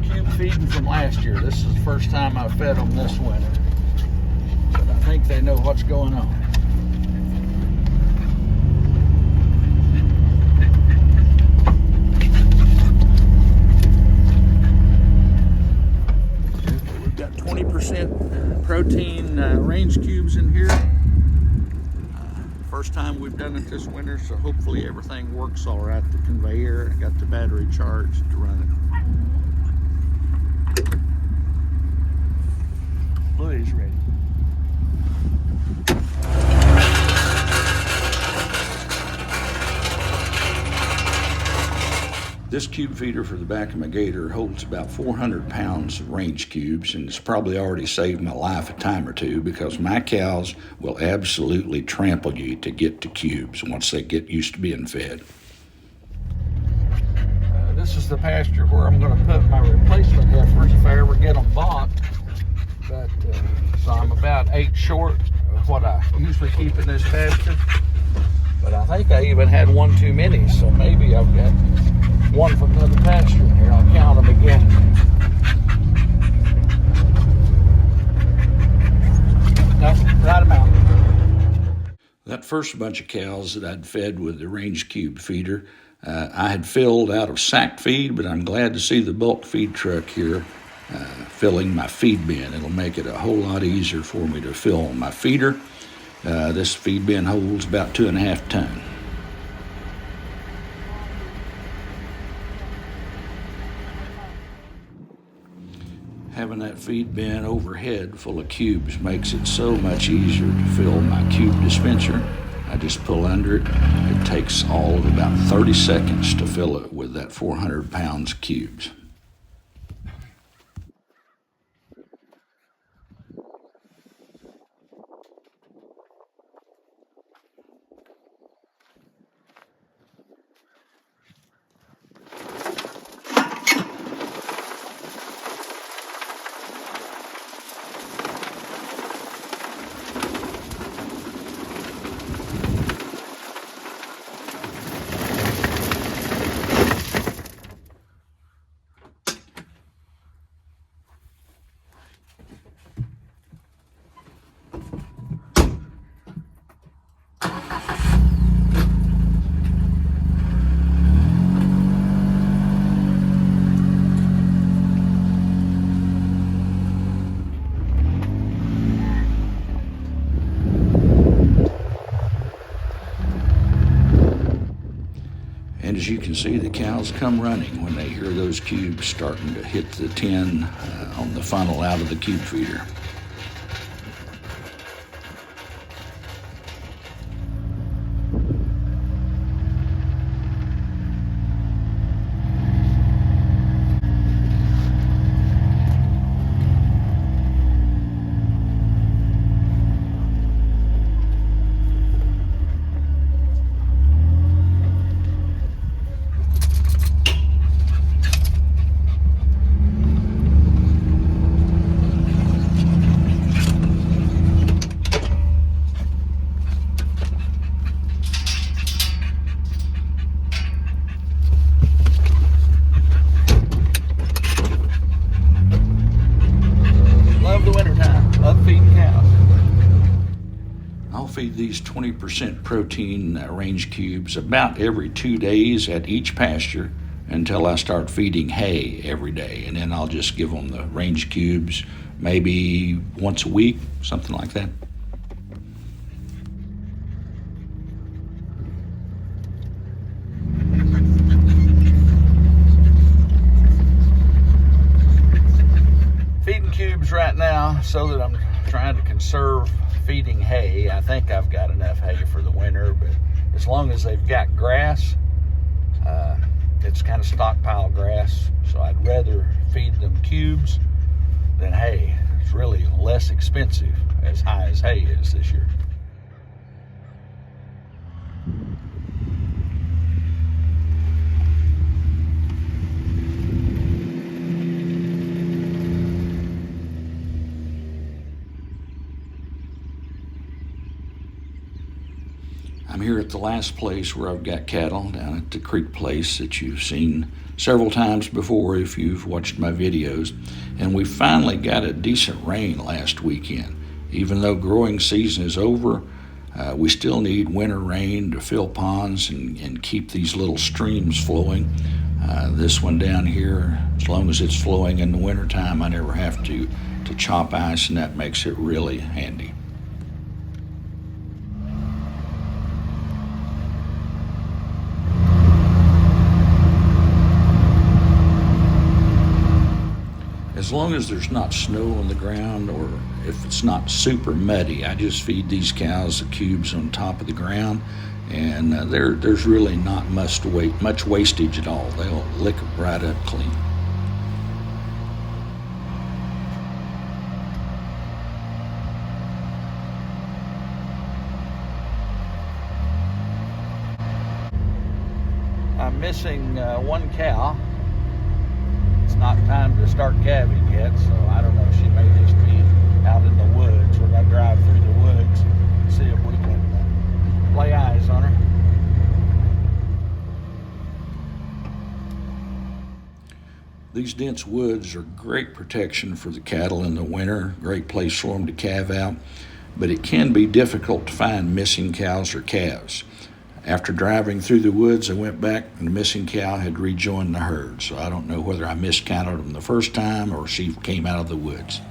cube feeding from last year. This is the first time I fed them this winter. But I think they know what's going on. We've got 20% protein range cubes in here. First time we've done it this winter, so hopefully everything works all right. The conveyor, I got the battery charged to run it. Bluey's ready. This cube feeder for the back of my gator holds about 400 pounds of range cubes, and it's probably already saved my life a time or two because my cows will absolutely trample you to get to cubes once they get used to being fed. This is the pasture where I'm going to put my replacement heifers if I ever get them bought. But so I'm about 8 short of what I usually keep in this pasture. But I think I even had one too many, so maybe I've got one from another pasture in here. I'll count them again. No, right about. That first bunch of cows that I'd fed with the range cube feeder, I had filled out of sack feed, but I'm glad to see the bulk feed truck here filling my feed bin. It'll make it a whole lot easier for me to fill my feeder. This feed bin holds about 2.5 tons. Having that feed bin overhead full of cubes makes it so much easier to fill my cube dispenser. I just pull under it. It takes all of about 30 seconds to fill it with that 400 pounds of cubes. And as you can see, the cows come running when they hear those cubes starting to hit the tin on the funnel out of the cube feeder. I'll feed these 20% protein range cubes about every 2 days at each pasture until I start feeding hay every day. And then I'll just give them the range cubes maybe once a week, something like that. Feeding cubes right now so that I'm trying to conserve feeding hay. I think I've got enough hay for the winter, but as long as they've got grass, it's kind of stockpile grass, so I'd rather feed them cubes than hay. It's really less expensive as high as hay is this year. I'm here at the last place where I've got cattle, down at the creek place that you've seen several times before if you've watched my videos. And we finally got a decent rain last weekend. Even though growing season is over, we still need winter rain to fill ponds and keep these little streams flowing. This one down here, as long as it's flowing in the wintertime, I never have to chop ice, and that makes it really handy. As long as there's not snow on the ground, or if it's not super muddy, I just feed these cows the cubes on top of the ground, and there's really not much wastage at all. They'll lick them right up clean. I'm missing one cow. It's not time to start calving yet, so I don't know. She may just be out in the woods. We're going to drive through the woods, see if we can lay eyes on her. These dense woods are great protection for the cattle in the winter, great place for them to calve out, but it can be difficult to find missing cows or calves. After driving through the woods, I went back and the missing cow had rejoined the herd, so I don't know whether I miscounted them the first time or she came out of the woods.